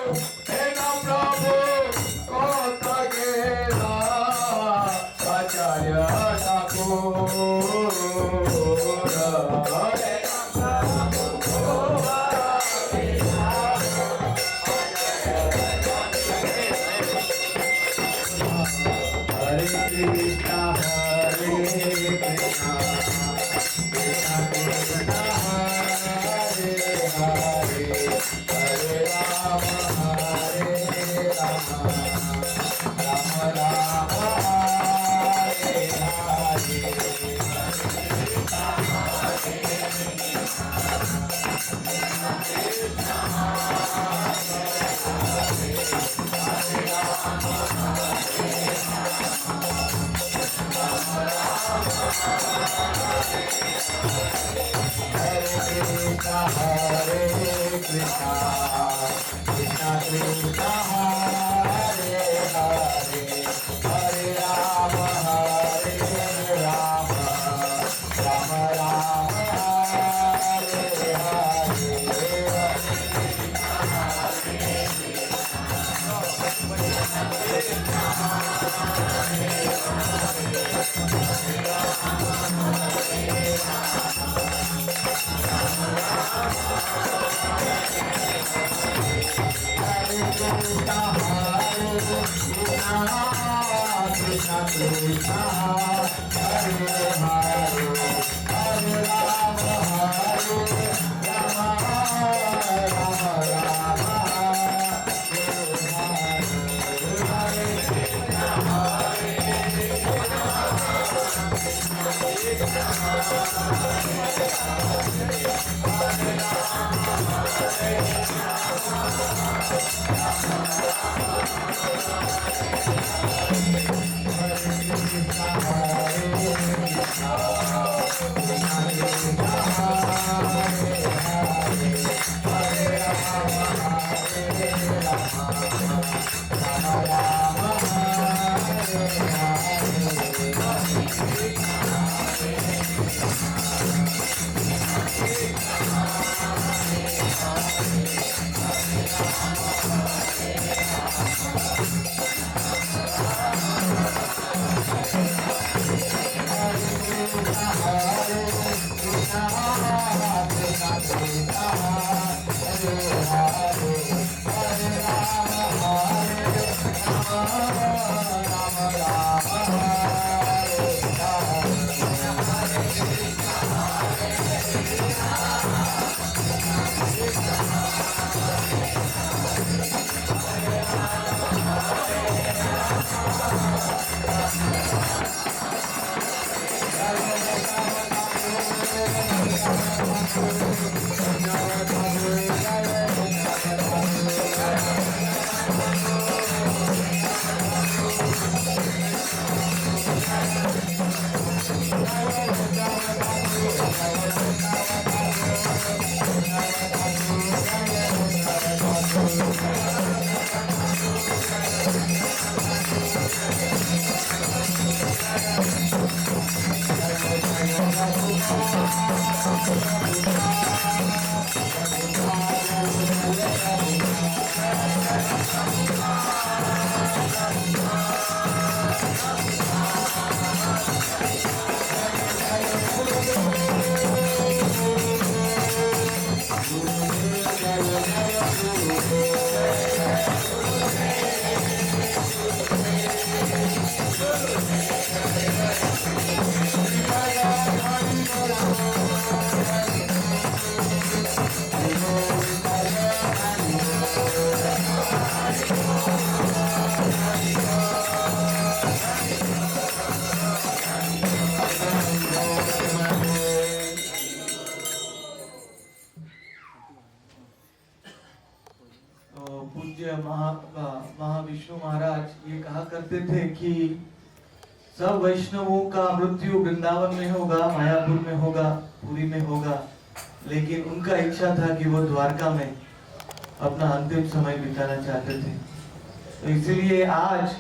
हे न प्रभु कोत गेला आचार्य ठाकुर महाविष्णु महाराज ये कहा करते थे कि सब वैष्णवों का मृत्यु वृंदावन में होगा, मायापुर में होगा, पुरी में होगा, लेकिन उनका इच्छा था कि वो द्वारका में अपना अंतिम समय बिताना चाहते थे। तो इसलिए आज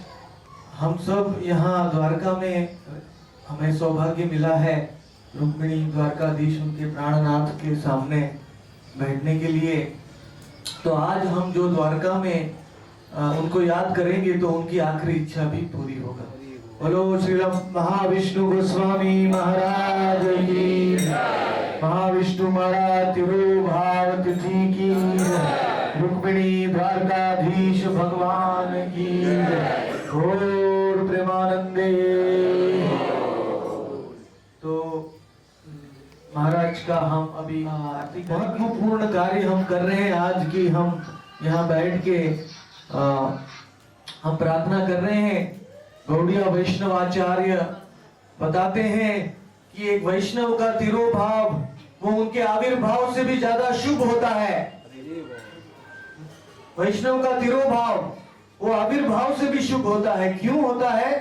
हम सब यहाँ द्वारका में हमें सौभाग्य मिला है रुक्मिणी द्वारकाधीश उनके प्राणनाथ के सामने बैठने के लिए। तो आज हम जो द्वारका में उनको याद करेंगे तो उनकी आखिरी इच्छा भी पूरी होगा। बोलो श्री महाविष्णु गोस्वामी महाराज की, महाविष्णु महाराज तिरुभाव तिथि की, रुक्मिणी द्वारकाधीश भगवान की, घोर प्रेमानंदे। तो महाराज का हम अभी महत्वपूर्ण कार्य हम कर रहे हैं आज की। हम यहाँ बैठ के हम प्रार्थना कर रहे हैं। गौड़िया वैष्णव आचार्य बताते हैं कि एक वैष्णव का तिरोभाव वो उनके आविर्भाव से भी ज्यादा शुभ होता है। वैष्णव का तिरोभाव वो आविर्भाव से भी शुभ होता है। क्यों होता है?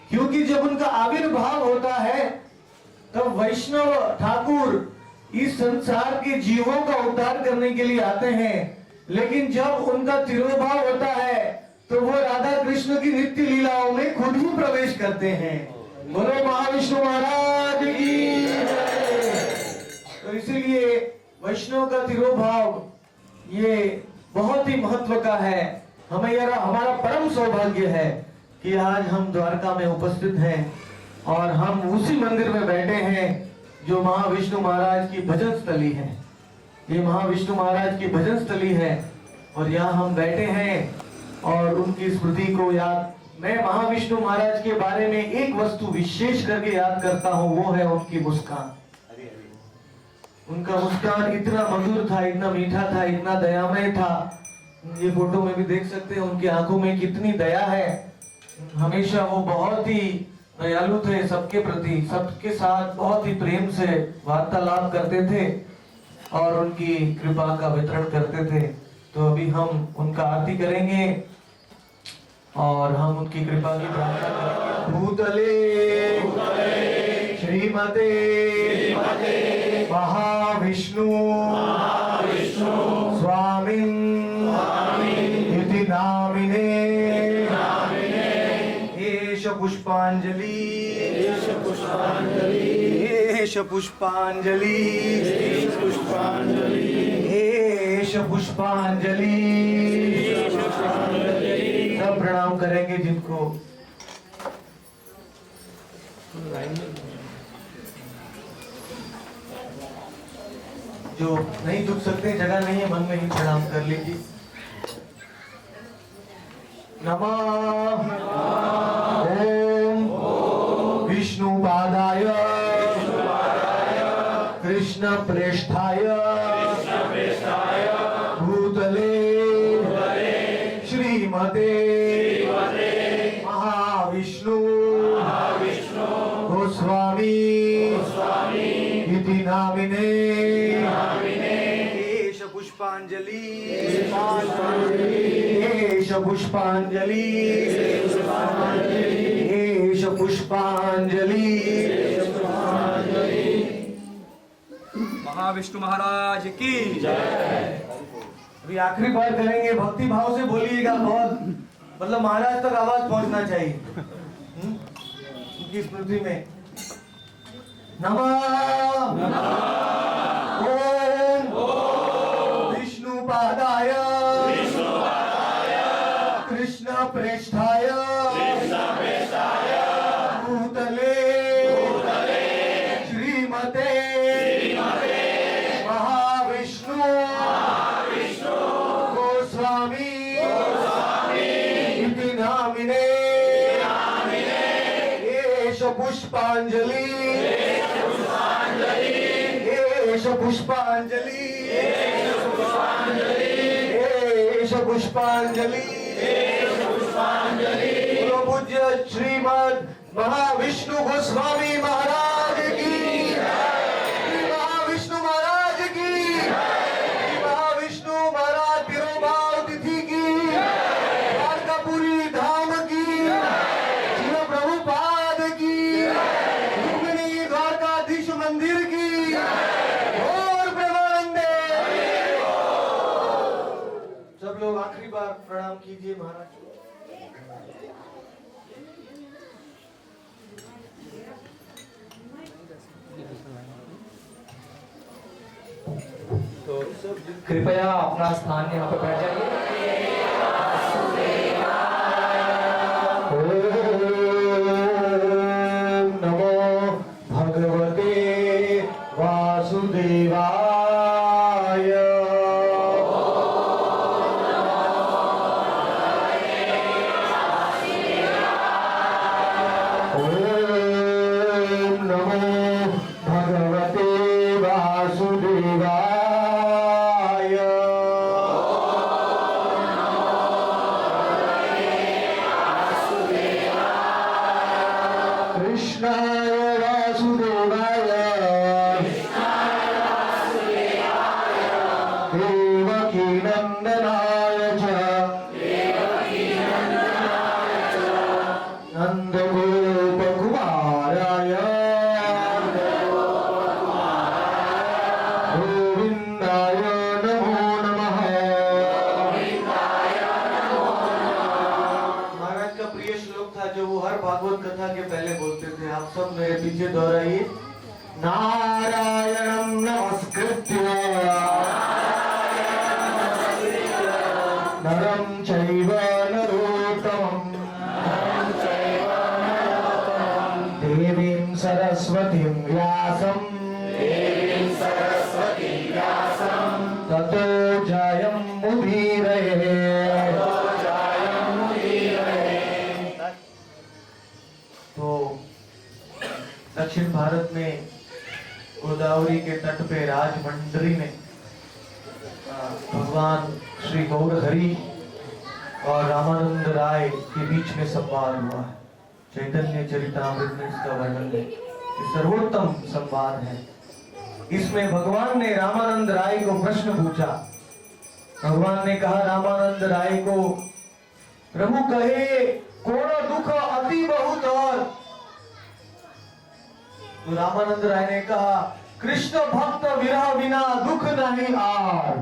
क्योंकि जब उनका आविर्भाव होता है तब वैष्णव ठाकुर इस संसार के जीवों का उद्धार करने के लिए आते हैं। लेकिन जब उनका तिरोभाव होता है तो वो राधा कृष्ण की नित्य लीलाओं में खुद ही प्रवेश करते हैं। बोलो महाविष्णु महाराज की। तो इसीलिए वैष्णव का तिरोभाव ये बहुत ही महत्व का है। हमें हमारा परम सौभाग्य है कि आज हम द्वारका में उपस्थित हैं और हम उसी मंदिर में बैठे हैं जो महाविष्णु महाराज की भजन स्थली है। ये महाविष्णु महाराज की भजन स्थली है और यहाँ हम बैठे हैं और उनकी स्मृति को याद। मैं महाविष्णु महाराज के बारे में एक वस्तु विशेष करके याद करता हूँ, वो है उनकी मुस्कान। उनका मुस्कान इतना मधुर था, इतना मीठा था, इतना दयामय था। ये फोटो में भी देख सकते हैं उनकी आंखों में कितनी दया है। हमेशा वो बहुत ही दयालु थे सबके प्रति, सबके साथ बहुत ही प्रेम से वार्तालाप करते थे और उनकी कृपा का वितरण करते थे। तो अभी हम उनका आरती करेंगे और हम उनकी कृपा की प्रार्थना करेंगे। भूतले श्रीमते महाविष्णु स्वामिन् इति नामिने एष पुष्पांजलि एष पुष्पांजलि एष पुष्पांजलि। सब प्रणाम करेंगे जिनको जो नहीं झुक सकते, जगह नहीं है, मन में ही प्रणाम कर लीजिए। नमः ओम विष्णु पादाय कृष्ण प्रेष्ठाय भूतले श्रीमते महाविष्णु गोस्वामी इति नामिने एष पुष्पांजलि एष पुष्पांजलि एष पुष्पांजलि। महाविष्णु महाराज की जय। अभी आखिरी बार करेंगे, भक्ति भाव से बोलिएगा। बहुत मतलब महाराज तक आवाज पहुंचना चाहिए उनकी स्मृति में। नमः ओम विष्णु पादाय कृष्ण प्रेष्ठाय भूतले श्रीमते महाविष्णु गोस्वामी इति नामिने एष पुष्पांजलि एष पुष्पांजलि एष पुष्पांजलि। बोलो पूज्य श्रीमद् महाविष्णु गोस्वामी महाराज की, महाविष्णु महाराज की, महाविष्णु महाराज तिरुभाव तिथि की, द्वारकापुरी धाम की, शिल प्रभुपाद की, रुक्मिणी द्वारकाधीश मंदिर की, और प्रेमानंदे। सब लोग आखिरी बार प्रणाम कीजिए महाराज। तो तो कृपया अपना स्थान यहाँ पर बैठ जाइए। ओम नमो भगवते वासुदेवाय। ओम नमो भगवते वासुदेवाय। कृष्णाय वासुदेवाय देवकी नंदनाय च नंदगोपकुमाराय गोविंदाय नमो नमः। महाराज का प्रिय श्लोक था जो वो हर भागवत कथा के पहले बोलते थे। आप सब मेरे पीछे दोहराइए। नारायणं नमस्कृत्य नरं चैव नरोत्तमं देवीं सरस्वतीं व्यासं ततो जयमुदीरये। तो दक्षिण भारत में गोदावरी के तट पे राजमंड्री में भगवान श्री गौर हरि और रामानंद राय के बीच में संवाद हुआ है। चैतन्य चरितामृत में इसका वर्णन है। ये सर्वोत्तम संवाद है। इसमें भगवान ने रामानंद राय को प्रश्न पूछा। भगवान ने कहा रामानंद राय को, प्रभु कहे कोण दुख अति बहुत और। तो रामानंद राय ने कहा कृष्ण भक्त विरह बिना दुख नहीं आर।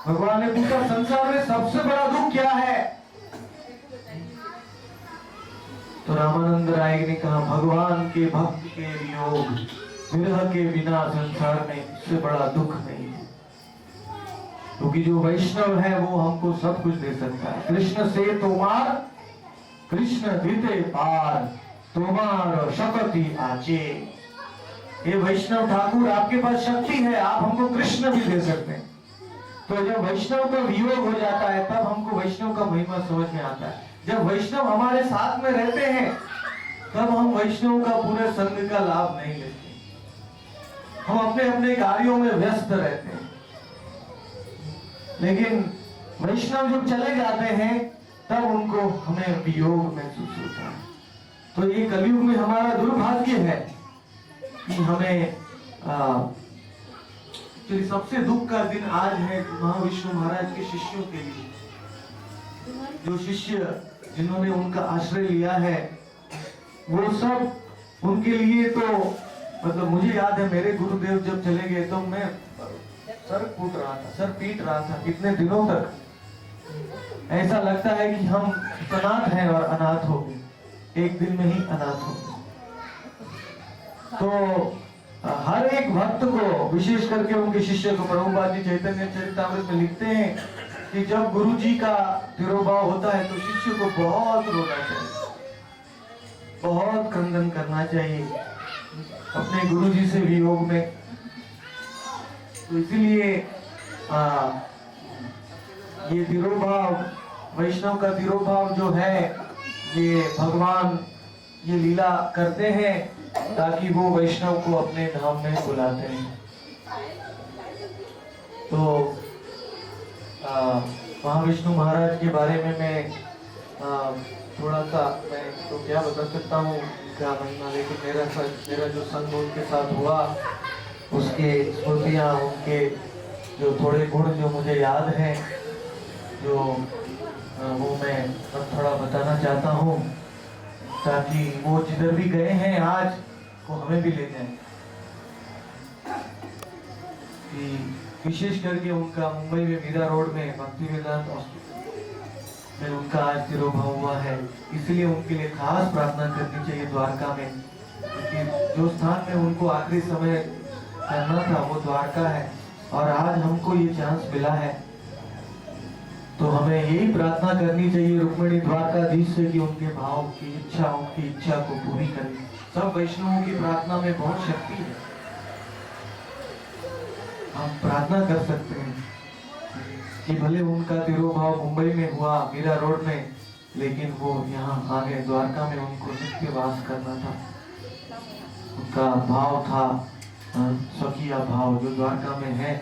भगवान ने पूछा संसार में सबसे बड़ा दुख क्या है? तो रामानंद राय ने कहा भगवान के भक्त के वियोग, विरह के बिना संसार में इससे बड़ा दुख नहीं है। क्योंकि जो वैष्णव है वो हमको सब कुछ दे सकता है। कृष्ण से तोमार कृष्ण जीते पार तोमार शक्ति आचे। ये वैष्णव ठाकुर आपके पास शक्ति है, आप हमको कृष्ण भी दे सकते हैं। तो जब वैष्णव का वियोग हो जाता है तब हमको वैष्णव का महिमा समझ में आता है। जब वैष्णव हमारे साथ में रहते हैं तब हम वैष्णव का पूरे संग का लाभ नहीं लेते। हम अपने अपने कार्यों में व्यस्त रहते हैं। लेकिन वैष्णव जब चले जाते हैं तब उनको हमें वियोग महसूस होता है। तो ये कलयुग में हमारा दुर्भाग्य है कि हमें सबसे दुख का दिन आज है महाविष्णु महाराज के शिष्यों के लिए। जो शिष्य जिन्होंने उनका आश्रय लिया है वो सब उनके लिए तो मतलब मुझे याद है मेरे गुरुदेव जब चले गए तो मैं सर कूट रहा था, सर पीट रहा था कितने दिनों तक। ऐसा लगता है कि हम अनाथ हैं और अनाथ हो गए, एक दिन में ही अनाथ हो गए। तो हर एक भक्त को विशेष करके उनके शिष्य को प्रभुपाद जी चैतन्य चरितामृत में लिखते हैं कि जब गुरु जी का तिरोभाव होता है तो शिष्य को बहुत रोना चाहिए, बहुत क्रंदन करना चाहिए अपने गुरु जी से वियोग में। तो इसीलिए ये तिरोभाव, वैष्णव का तिरोभाव जो है ये भगवान ये लीला करते हैं ताकि वो वैष्णव को अपने धाम में बुलाते हैं। तो महाविष्णु महाराज के बारे में मैं थोड़ा सा मैं तो क्या बता सकता हूँ क्या महिमा, लेकिन मेरा जो संग उनके साथ हुआ उसके स्मृतियाँ, उनके जो थोड़े गुण जो मुझे याद हैं जो वो मैं थोड़ा बताना चाहता हूँ ताकि वो जिधर भी गए हैं आज वो हमें भी ले जाएं। कि विशेष करके उनका मुंबई में मीरा रोड में भक्ति वेदांत हॉस्पिटल में उनका आज तिरोभाव हुआ है, इसलिए उनके लिए खास प्रार्थना करनी चाहिए द्वारका में, क्योंकि जो स्थान में उनको आखिरी समय करना था वो द्वारका है, और आज हमको ये चांस मिला है, तो हमें यही प्रार्थना करनी चाहिए रुक्मिणी द्वारकाधीश से कि उनके भाव की इच्छा, उनकी इच्छा को पूरी करें। सब वैष्णवों की प्रार्थना में बहुत शक्ति है। हम प्रार्थना कर सकते हैं कि भले उनका तिरोभाव मुंबई में हुआ, मीरा रोड में, लेकिन वो यहाँ आगे द्वारका में उनको नित्य वास करना था। उनका भाव था स्वकीय भाव जो द्वारका में है।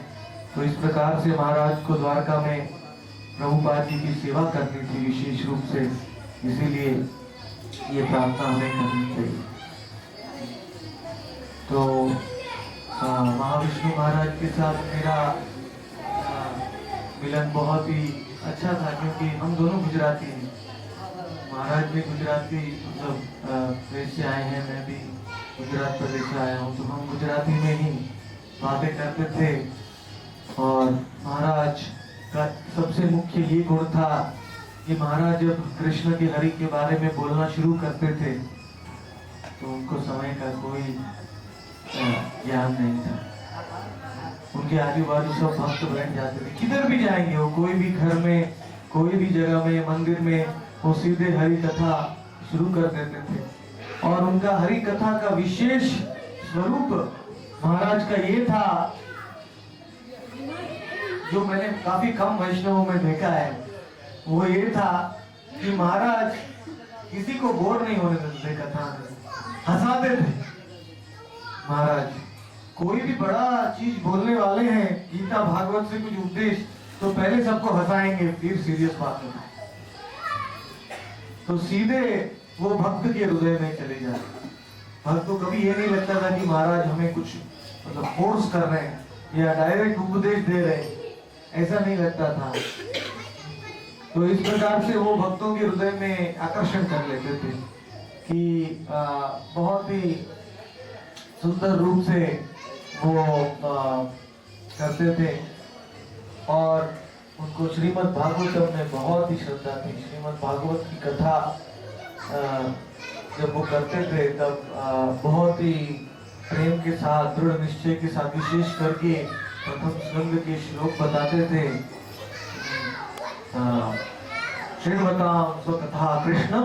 तो इस प्रकार से महाराज को द्वारका में प्रभुपाद जी की सेवा करनी थी विशेष रूप से, इसीलिए ये प्रार्थना हमें करनी चाहिए। तो महाविष्णु महाराज के साथ मेरा मिलन बहुत ही अच्छा था, क्योंकि हम दोनों गुजराती हैं। महाराज भी गुजराती मतलब प्रदेश से आए हैं, मैं भी गुजरात प्रदेश से आया हूँ, तो हम गुजराती में ही बातें करते थे। और महाराज का सबसे मुख्य ये गुण था कि महाराज जब कृष्ण के हरि के बारे में बोलना शुरू करते थे तो उनको समय का कोई ज्ञान नहीं था। उनके आजू बाजू सब भक्त बैठ जाते थे, किधर भी जाएंगे वो, कोई भी घर में, कोई भी जगह में, मंदिर में, वो सीधे हरि कथा शुरू कर देते थे। और उनका हरि कथा का विशेष स्वरूप महाराज का ये था, जो मैंने काफी कम वैष्णवों में देखा है, वो ये था कि महाराज किसी को बोर नहीं होने देते कथा में, हंसाते थे। महाराज कोई भी बड़ा चीज बोलने वाले हैं, गीता भागवत से कुछ उपदेश, तो पहले सबको हंसाएंगे, फिर सीरियस बात होगी, तो सीधे वो भक्त के हृदय में चले जाते। भक्त को कभी ये नहीं लगता था कि महाराज हमें कुछ मतलब फोर्स कर रहे हैं या डायरेक्ट उपदेश दे रहे हैं, ऐसा नहीं लगता था। तो इस प्रकार से वो भक्तों के हृदय में आकर्षण कर लेते थे कि बहुत ही सुंदर रूप से वो करते थे। और उनको श्रीमद् भागवतम में बहुत ही श्रद्धा थी। श्रीमद् भागवत की कथा जब वो करते थे तब बहुत ही प्रेम के साथ, दृढ़ निश्चय के साथ, विशेष करके प्रथम स्कंद के श्लोक बताते थे। श्रीमतां स्वकथा कृष्ण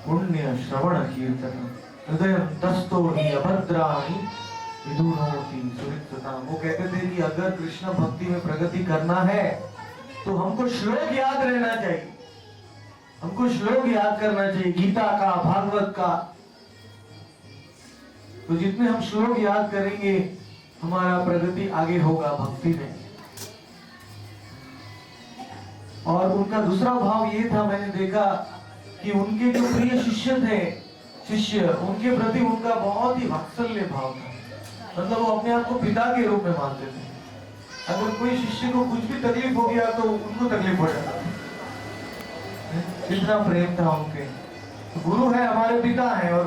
पुण्य श्रवण कीर्तन हृदय तस्तो ही अभद्राणि विदुनोति सुहृत्सतां। वो कहते थे कि अगर कृष्ण भक्ति में प्रगति करना है तो हमको श्लोक याद रहना चाहिए, हमको श्लोक याद करना चाहिए गीता का, भागवत का। तो जितने हम श्लोक याद करेंगे हमारा प्रगति आगे होगा भक्ति में। और उनका दूसरा भाव ये था, मैंने देखा कि उनके जो प्रिय शिष्य थे, उनके प्रति उनका बहुत ही वात्सल्य भाव था। मतलब वो अपने आप को पिता के रूप में मानते थे। अगर कोई शिष्य को कुछ भी तकलीफ हो गया तो उनको तकलीफ हो जाता था, इतना प्रेम था उनके। गुरु है हमारे पिता हैं, और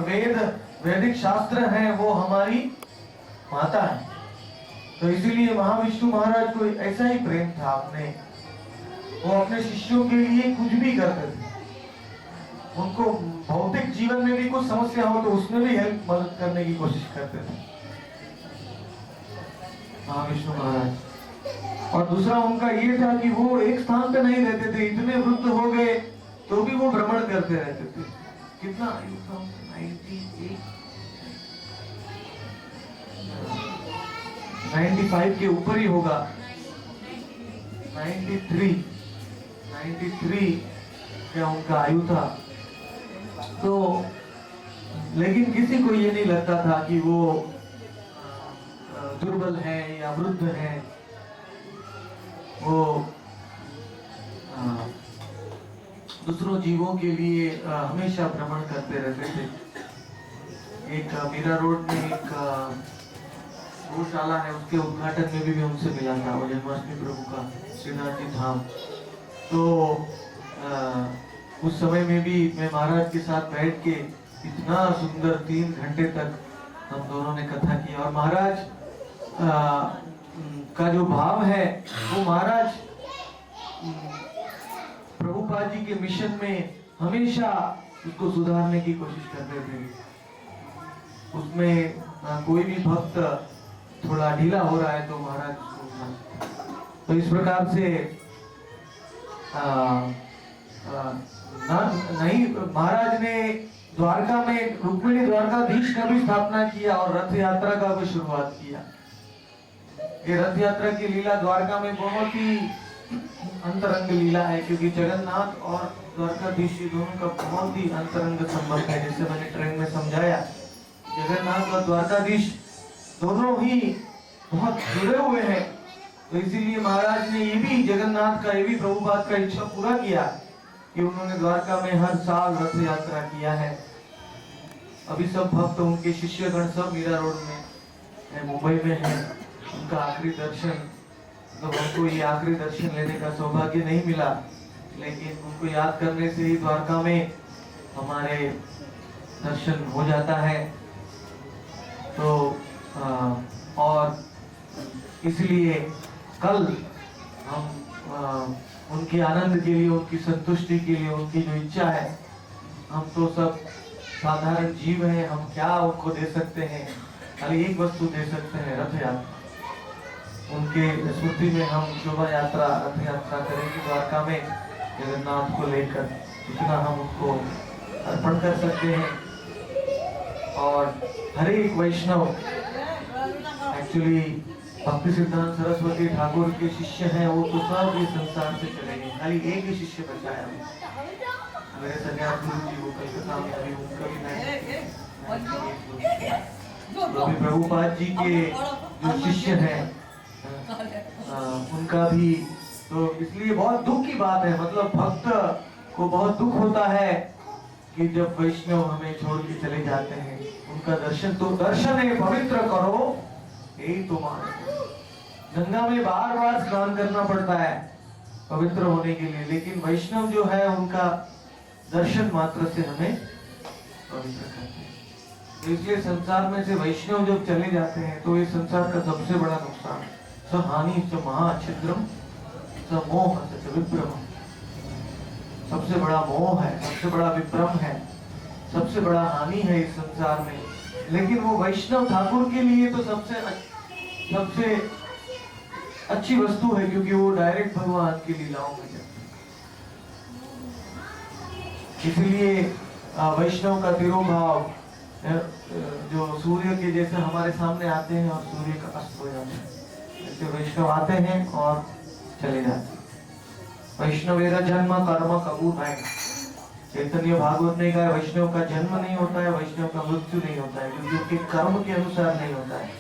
वैदिक शास्त्र हैं वो हमारी माता है। तो इसीलिए महाविष्णु महाराज को ऐसा ही प्रेम था अपने, वो अपने शिष्यों के लिए कुछ भी करते थे। उनको भौतिक जीवन में भी कुछ समस्या हो तो उसमें भी हेल्प, मदद करने की कोशिश करते थे महाविष्णु महाराज। और दूसरा उनका ये था कि वो एक स्थान पे नहीं रहते थे, इतने वृद्ध हो गए तो भी वो भ्रमण करते रहते थे। कितना 95 के ऊपर ही होगा, 93 क्या उनका आयु था। तो लेकिन किसी को ये नहीं लगता था कि वो दुर्बल है या वृद्ध है। वो दूसरों जीवों के लिए हमेशा भ्रमण करते रहते थे। एक मीरा रोड में एक गौशाला है, उसके उद्घाटन में भी उनसे मिला था, वो जन्माष्टमी प्रभु का श्रीनाथ जी धाम। तो उस समय में भी मैं महाराज के साथ बैठ के इतना सुंदर 3 घंटे तक हम दोनों ने कथा की। और महाराज का जो भाव है वो महाराज प्रभुपाद जी के मिशन में हमेशा उसको सुधारने की कोशिश करते थे। उसमें कोई भी भक्त थोड़ा ढीला हो रहा है तो महाराज, तो इस प्रकार से नहीं, महाराज ने द्वारका में रुक्मिणी द्वारकाधीश का भी स्थापना किया और रथ यात्रा का भी शुरुआत किया। ये रथ यात्रा की लीला द्वारका में बहुत ही अंतरंग लीला है, क्योंकि जगन्नाथ और द्वारकाधीश दोनों का बहुत ही अंतरंग संबंध है। जैसे मैंने ट्रेन में समझाया, जगन्नाथ और द्वारकाधीश दोनों ही बहुत जुड़े हुए हैं। तो इसीलिए महाराज ने ये भी जगन्नाथ का, ये भी प्रभुपाद का इच्छा पूरा किया कि उन्होंने द्वारका में हर साल रथ यात्रा किया है। अभी सब भक्त, उनके शिष्यगण सब मीरा रोड में मुंबई में है। उनका आखिरी दर्शन, तो हमको ये आखिरी दर्शन लेने का सौभाग्य नहीं मिला, लेकिन उनको याद करने से ही द्वारका में हमारे दर्शन हो जाता है। तो और इसलिए कल हम उनके आनंद के लिए, उनकी संतुष्टि के लिए, उनकी जो इच्छा है, हम तो सब साधारण जीव हैं, हम क्या उनको दे सकते हैं? खाली एक वस्तु दे सकते हैं, रथ यात्रा। उनके स्मृति में हम शोभा यात्रा, रथ यात्रा करेंगे द्वारका में जगन्नाथ को लेकर। इतना हम उनको अर्पण कर सकते हैं। और हर एक वैष्णव एक्चुअली भक्ति सिद्धांत सरस्वती ठाकुर के शिष्य हैं, वो तो सब इस संसार से चले गए, खाली एक ही शिष्य बचा है मेरे सन्यास गुरु जी, वो कलकत्ता में अभी, उनका भी नहीं, प्रभुपाद जी के जो शिष्य हैं उनका भी। तो इसलिए बहुत दुख की बात है, मतलब भक्त को बहुत दुख होता है कि जब वैष्णव हमें छोड़ के चले जाते हैं। उनका दर्शन, तो दर्शन है पवित्र करो, यही तो मान। गंगा में बार बार स्नान करना पड़ता है पवित्र होने के लिए, लेकिन वैष्णव जो है उनका दर्शन मात्र से हमें पवित्र करते हैं। तो इसलिए संसार में से वैष्णव जब चले जाते हैं तो ये संसार का सबसे बड़ा नुकसान, स हानि स महाछिद्रम स मोह स विभ्रम, सबसे बड़ा मोह है, सबसे बड़ा विभ्रम है, सबसे बड़ा हानि है इस संसार में। लेकिन वो वैष्णव ठाकुर के लिए तो सबसे अच्छी वस्तु है, क्योंकि वो डायरेक्ट भगवान की लीलाओं में जाते हैं। इसलिए वैष्णव का तिरोभाव जो सूर्य के जैसे हमारे सामने आते हैं और सूर्य का अस्त हो जाता है, ऐसे वैष्णव आते हैं और चले जाते हैं। वैष्णवेरा जन्म कर्म कबूल है। चैतन्य भागवत ने कहा वैष्णव का जन्म नहीं होता है, वैष्णव का मृत्यु नहीं होता है, क्योंकि उनके कर्म के अनुसार नहीं होता है,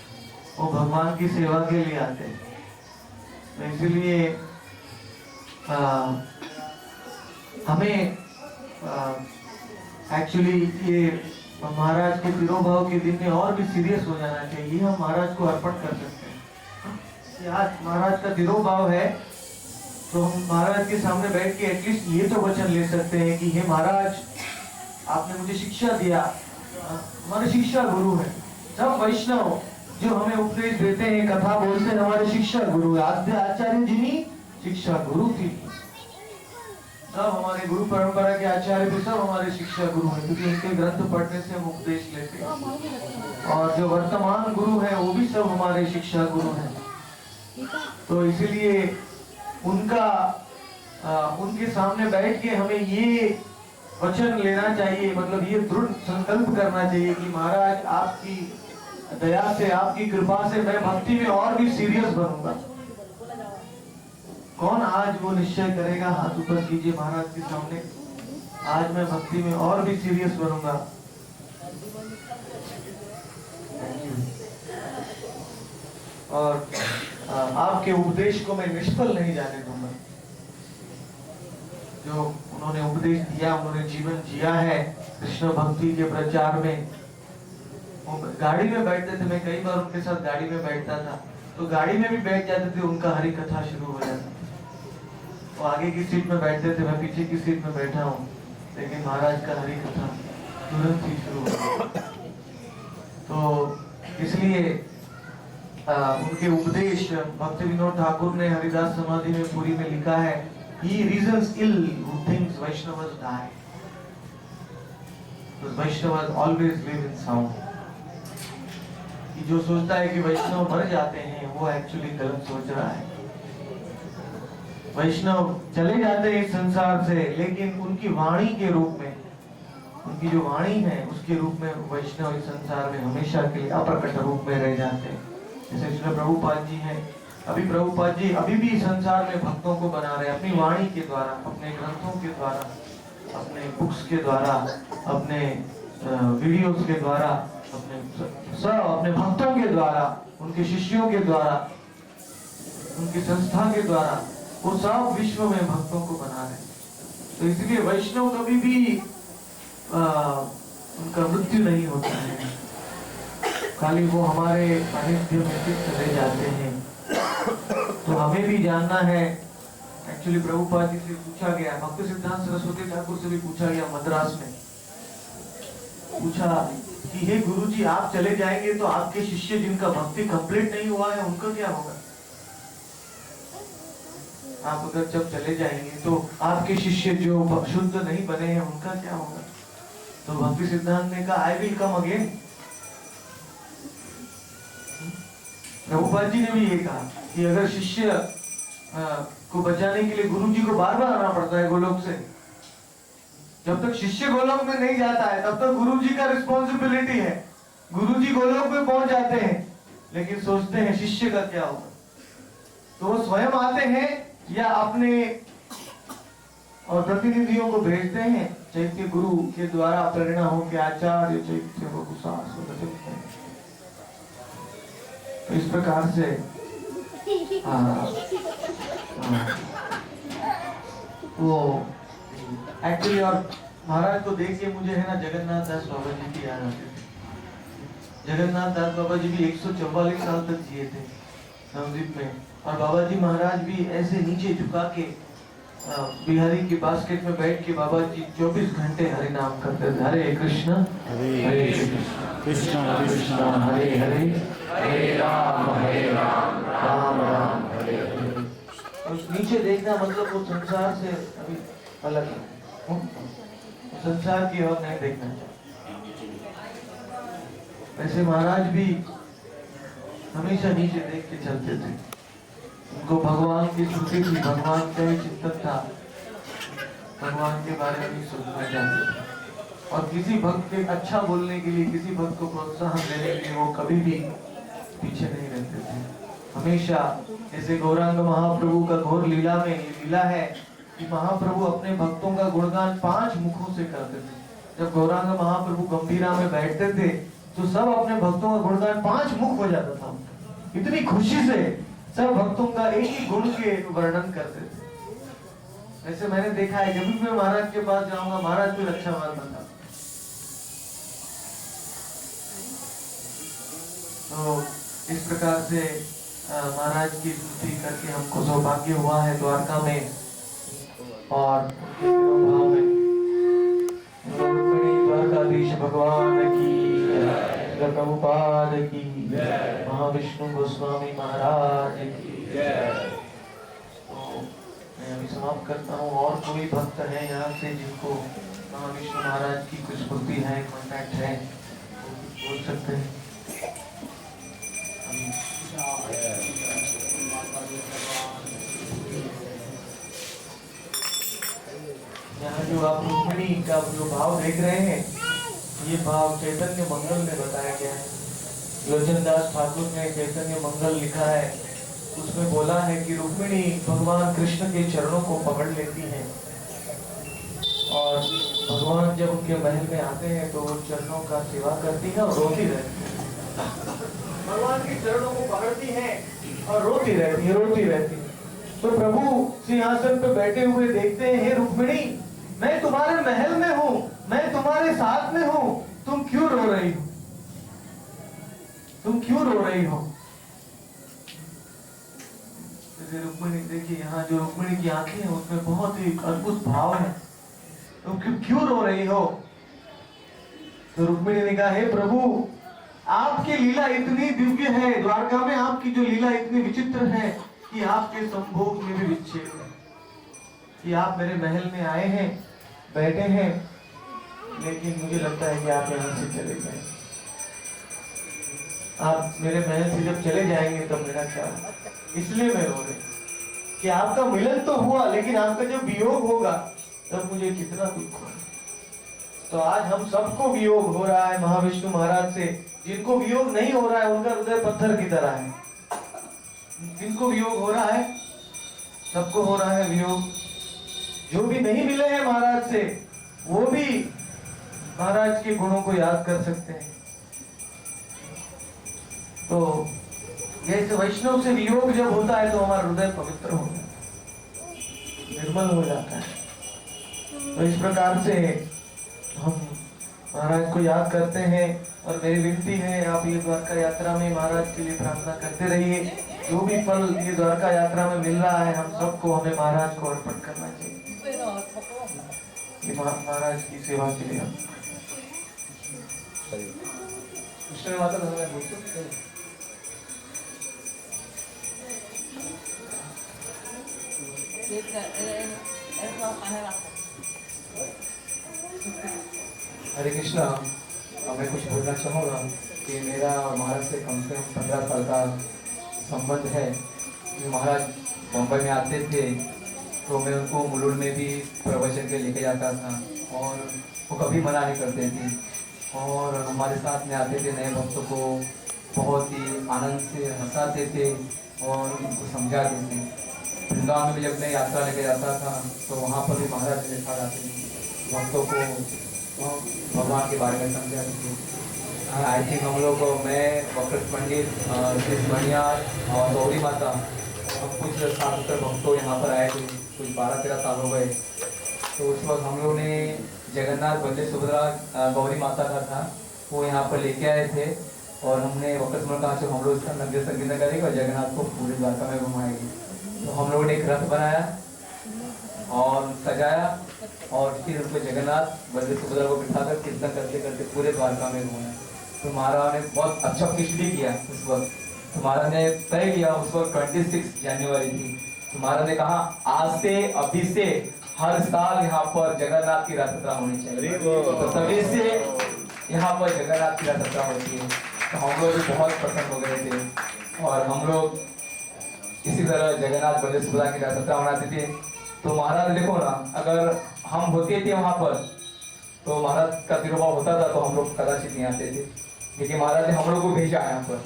वो भगवान की सेवा के लिए आते हैं। तो इसलिए हमें एक्चुअली ये महाराज के तिरोभाव के दिन में और भी सीरियस हो जाना चाहिए। हम महाराज को अर्पण कर सकते हैं। आज महाराज का तिरोभाव है, तो हम महाराज के सामने बैठ के एटलीस्ट ये तो वचन ले सकते हैं कि हे महाराज, आपने मुझे शिक्षा दिया, हमारे शिक्षा गुरु है। सब वैष्णव जो हमें उपदेश देते हैं, कथा बोलते हैं, हमारे शिक्षा गुरु है। आद्य आचार्य जी की शिक्षा गुरु थी। सब हमारे गुरु परंपरा के आचार्य भी सब हमारे शिक्षा गुरु हैं, क्योंकि उनके ग्रंथ पढ़ने से हम उपदेश लेते हैं। और जो वर्तमान गुरु है वो भी सब हमारे शिक्षा गुरु हैं। तो इसीलिए उनके सामने बैठ के हमें ये वचन लेना चाहिए, मतलब ये दृढ़ संकल्प करना चाहिए कि महाराज आपकी दया से, आपकी कृपा से मैं भक्ति में और भी सीरियस बनूंगा। कौन आज वो निश्चय करेगा? हाथ ऊपर कीजिए महाराज के सामने, आज मैं भक्ति में और भी सीरियस बनूंगा। और आपके उपदेश को मैं निष्फल नहीं जाने दूंगा। जो उन्होंने उपदेश दिया, उन्होंने जीवन जिया है कृष्ण भक्ति के प्रचार में। वो गाड़ी में बैठते थे, मैं कई बार उनके साथ गाड़ी में बैठता था, तो गाड़ी में भी बैठ जाते थे, उनका हरि कथा शुरू हो जाता। वो आगे की सीट में बैठते थे, मैं पीछे की सीट में बैठा हूँ, लेकिन महाराज का हरि कथा तुरंत ही शुरू हो गया। तो इसलिए उनके उपदेश भक्ति विनोद ठाकुर ने हरिदास समाधि में पूरी में लिखा है, He reasons ill who thinks Vaishnavas die, because Vaishnavas always live in sound. कि जो सोचता है कि वैष्णव मर जाते हैं वो एक्चुअली गलत सोच रहा है। वैष्णव चले जाते हैं इस संसार से, लेकिन उनकी वाणी के रूप में, उनकी जो वाणी है उसके रूप में वैष्णव इस संसार में हमेशा के लिए अप्रकट रूप में रह जाते हैं। जैसे श्री प्रभुपाद जी हैं, अभी प्रभुपाद जी अभी भी संसार में भक्तों को बना रहे हैं अपनी वाणी के द्वारा, अपने ग्रंथों के द्वारा, अपने बुक्स के द्वारा, अपने वीडियोस के द्वारा, अपने भक्तों के द्वारा, उनके शिष्यों के द्वारा, उनकी संस्था के द्वारा, वो सब विश्व में भक्तों को बना रहे हैं। तो इसलिए वैष्णव कभी भी उनका मृत्यु नहीं होता है, खाली वो हमारे सानिध्य में फिर चले जाते हैं। तो हमें भी जानना है, एक्चुअली प्रभुपाद जी से पूछा गया, भक्ति सिद्धांत सरस्वती ठाकुर से भी पूछा गया, मद्रास में पूछा कि हे गुरुजी, आप चले जाएंगे तो आपके शिष्य जिनका भक्ति कंप्लीट नहीं हुआ है उनका क्या होगा? आप अगर जब चले जाएंगे तो आपके शिष्य जो शुद्ध नहीं बने हैं उनका क्या होगा? तो भक्ति सिद्धांत ने कहा, I will come again. Prabhupada ji ने भी ये कहा कि अगर शिष्य को बचाने के लिए गुरु जी को बार बार आना पड़ता है गोलोक से, जब तक शिष्य गोलोक में नहीं जाता है तब तक गुरु जी का रिस्पॉन्सिबिलिटी है। गुरु जी गोलोक में पहुंच जाते हैं, लेकिन सोचते हैं शिष्य का क्या होगा। तो वो स्वयं आते हैं या अपने और प्रतिनिधियों को भेजते हैं, चैत्य गुरु के द्वारा प्रेरणा हो के आचार्य चैत्य को तो इस प्रकार से वो एक्चुअली, और महाराज को देख के मुझे है ना जगन्नाथ दास बाबा जी की याद आती थी। जगन्नाथ दास बाबा जी भी 144 साल तक जिए थे नवद्वीप में, और बाबा जी महाराज भी ऐसे नीचे झुका के बिहारी की बास्केट में बैठ के बाबा जी 24 घंटे हरि नाम करते थे। हरे कृष्ण हरे कृष्ण कृष्ण हरे हरे, हरे राम राम राम हरे हरे। उस नीचे देखना मतलब वो संसार से अभी अलग है, संसार की ओर नहीं देखना चाहिए। वैसे महाराज भी हमेशा नीचे देख के चलते थे, उनको भगवान की स्मृति थी, भगवान का ही चिंतन था, भगवान के बारे में सोचना चाहते थे। और किसी भक्त के अच्छा बोलने के लिए, किसी भक्त को प्रोत्साहन देने के लिए वो कभी भी पीछे नहीं रहते थे। हमेशा जैसे गौरांग महाप्रभु का घोर लीला में ये लीला है कि महाप्रभु अपने भक्तों का गुणगान 5 मुखों से करते थे। जब गौरांग महाप्रभु गंभीरा में बैठते थे तो सब अपने भक्तों का गुणगान 5 मुख हो जाता था। इतनी खुशी से सब भक्तों का एक ही गुण के वर्णन करते थे। वैसे मैंने देखा है, जब भी मैं महाराज के पास जाऊंगा महाराज कोई अच्छा बात बता। तो इस प्रकार से महाराज की स्तुति करके हमको सौभाग्य हुआ है द्वारका में और उनके भाव में। द्वारकाधीश भगवान की, प्रभुपाद की, महाविष्णु गोस्वामी महाराज की। तो मैं अभी समाप्त करता हूँ। और कोई भक्त है यहाँ से जिनको महाविष्णु महाराज की कुछ स्मृति है, कॉन्टैक्ट है, बोल सकते हैं। यहाँ जो आप रुक्मिणी का जो भाव देख रहे हैं, ये भाव चैतन्य मंगल में बताया गया है। लोचनदास ठाकुर ने चैतन्य मंगल लिखा है, उसमें बोला है कि रुक्मिणी भगवान कृष्ण के चरणों को पकड़ लेती हैं और भगवान जब उनके महल में आते हैं तो वो चरणों का सेवा करती है और रोती रहती है। भगवान के चरणों को पकड़ती है और रोती रहती है। तो प्रभु सिंहासन पे बैठे हुए देखते हैं, हे रुक्मिणी, मैं तुम्हारे महल में हूँ, मैं तुम्हारे साथ में हूँ, तुम क्यों रो रही हो? तुम क्यों रो रही हो? रुक्मिणी देखिए, यहाँ जो रुक्मिणी की आंखें हैं उसमें बहुत ही अद्भुत भाव है। तुम क्यों रो रही हो? तो रुक्मिणी ने कहा, हे प्रभु, आपकी लीला इतनी दिव्य है, द्वारका में आपकी जो लीला इतनी विचित्र है कि आपके संभोग में भी विच्छेद है, कि आप मेरे महल में आए हैं, बैठे हैं, लेकिन मुझे लगता है कि आप यहाँ से चले गए। आप मेरे महल से जब चले जाएंगे तब मेरा क्या होगा? इसलिए मैं रो रही कि आपका मिलन तो हुआ, लेकिन आपका जब वियोग होगा तब मुझे कितना दुख होगा। तो आज हम सबको वियोग हो रहा है महाविष्णु महाराज से। जिनको वियोग नहीं हो रहा है उनका हृदय पत्थर की तरह है। जिनको वियोग हो रहा है सबको हो रहा है वियोग। जो भी नहीं मिले हैं महाराज से वो भी महाराज के गुणों को याद कर सकते हैं। तो जैसे वैष्णव से वियोग जब होता है तो हमारा हृदय पवित्र हो जाता है, निर्मल हो जाता है। तो इस प्रकार से हम महाराज को याद करते हैं। और मेरी विनती है आप ये द्वारका यात्रा में महाराज के लिए प्रार्थना करते रहिए। जो भी फल ये द्वारका यात्रा में मिल रहा है हम सबको हमें महाराज को अर्पण करना चाहिए। ये महाराज की सेवा के लिए हम कृष्ण माता हरे कृष्णा। मैं कुछ बोलना चाहूँगा कि मेरा और महाराज से कम 15 साल का संबंध है। महाराज बम्बई में आते थे तो मैं उनको मुलुंड में भी प्रवचन के लेके जाता था और वो कभी मना नहीं करते थे और हमारे साथ में आते थे। नए भक्तों को बहुत ही आनंद से हंसाते थे और उनको समझाते थे। वृंदावन में जब मैं यात्रा लेके जाता था तो वहाँ पर भी महाराज मेरे साथ आते थे, भक्तों को भगवान के बारे में समझाते थे। आई थिंक हम लोग मैं वक्रत पंडित श्री मणियार और गौरी माता हम कुछ 7 भक्तों यहाँ पर आए थे, कुछ 12-13 साल हो गए। तो उस वक्त हम लोग ने जगन्नाथ बल्ले सुभद्रा गौरी माता का था वो यहाँ पर लेके आए थे और हमने वक्रत में कहा हम लोग इसका नृत्य संगीत करेंगे और जगन्नाथ को पूरे द्वारका में घुमाएंगे। तो हम लोगों ने एक रथ बनाया और सजाया और फिर उनको जगन्नाथ बल्ले सुभद्रा को बिठाकर कीर्तन करते करते पूरे द्वारका में घुमाया। तो महाराज ने बहुत अच्छा पिछड़ी किया उस वक्त। तो महाराज ने तय किया, उस वक्त 26 जनवरी थी। तो महाराज ने कहा आज से अभी से हर साल यहाँ पर जगन्नाथ की रथ यात्रा होनी चाहिए। तो तभी से यहाँ पर जगन्नाथ की रथ यात्रा होती है। तो हम लोग भी बहुत प्रसन्न हो गए थे और हम लोग इसी तरह जगन्नाथ बल्ले सुभद्रा की रथ यात्रा मनाते थे। तो महाराज देखो ना, अगर हम होते थे वहां पर तो महाराज का तिरुभाव होता था तो हम लोग कदाचित नहीं आते थे, लेकिन महाराज ने हम लोग को भेजा यहाँ पर,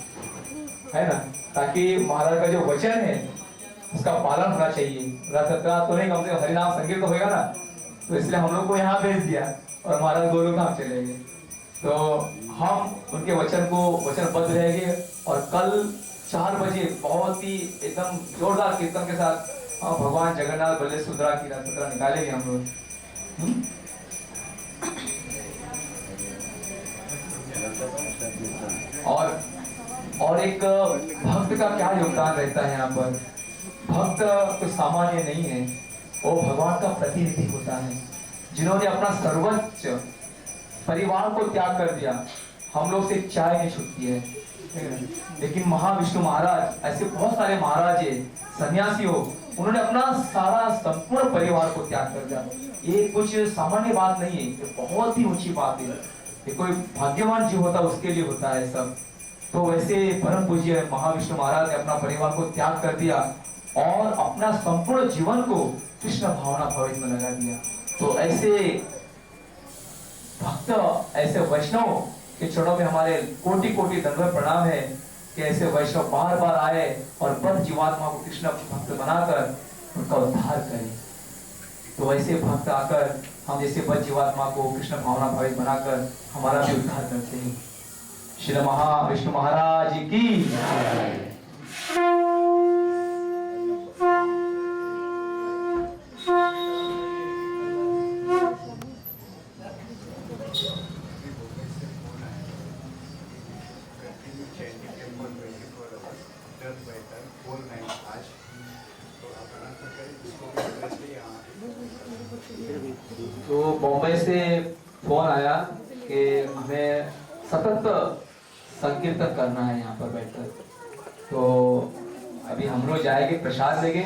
है ना, ताकि महाराज का जो वचन है उसका पालन होना चाहिए। रथ यात्रा तो नहीं, कम से कम हरिनाम संकीर्तन तो होगा ना। तो इसलिए हम लोग को यहाँ भेज दिया और महाराज गोलू धाम चले गए। तो हम उनके वचन को वचनबद्ध रहेंगे और कल 4 बजे बहुत ही एकदम जोरदार कीर्तन के साथ भगवान जगन्नाथ बल्ले सुभद्रा की रथ यात्रा निकालेंगे हम लोग। और एक भक्त का क्या योगदान रहता है यहाँ पर। भक्त तो सामान्य नहीं है, वो भगवान का प्रतिनिधि होता है, जिन्होंने अपना सर्वोच्च परिवार को त्याग कर दिया। हम लोग से चाय नहीं छूटती है, लेकिन महाविष्णु महाराज, ऐसे बहुत सारे महाराज है, सन्यासी हो, उन्होंने अपना सारा संपूर्ण परिवार को त्याग कर दिया। ये कुछ सामान्य बात नहीं है, ये बहुत ही ऊंची बात है। ये कोई भाग्यवान जीव होता है उसके लिए होता है सब। तो वैसे परम पूज्य महाविष्णु महाराज ने अपना परिवार को त्याग कर दिया और अपना संपूर्ण जीवन को कृष्ण भावना भावित में लगा दिया। तो ऐसे भक्त, ऐसे वैष्णव के चरणों में हमारे कोटि कोटि दंडवत प्रणाम है कि ऐसे वैष्णव बार बार आए और बद्ध जीवात्मा को कृष्ण भक्त बनाकर उनका उद्धार करें। तो ऐसे भक्त आकर हम जैसे बद्ध जीवात्मा को कृष्ण भावना भावित बनाकर हमारा भी उद्धार करते हैं। श्री महाविष्णु महाराज की। तो बॉम्बे से फोन आया कि हमें सतत संकीर्तन करना है यहाँ पर बैठकर। तो अभी हम लोग जाएंगे, प्रसाद लेंगे,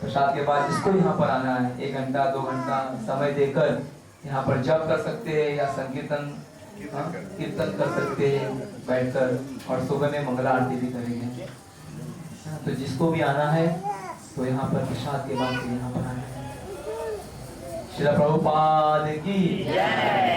प्रसाद के बाद जिसको यहाँ पर आना है 1 घंटा 2 घंटा समय देकर यहाँ पर जप कर सकते हैं या संकीर्तन कीर्तन कर सकते हैं बैठकर, और सुबह में मंगला आरती भी करेंगे। तो जिसको भी आना है तो यहाँ पर प्रसाद के बाद यहाँ पर आना है। श्री प्रभुपाद की जय।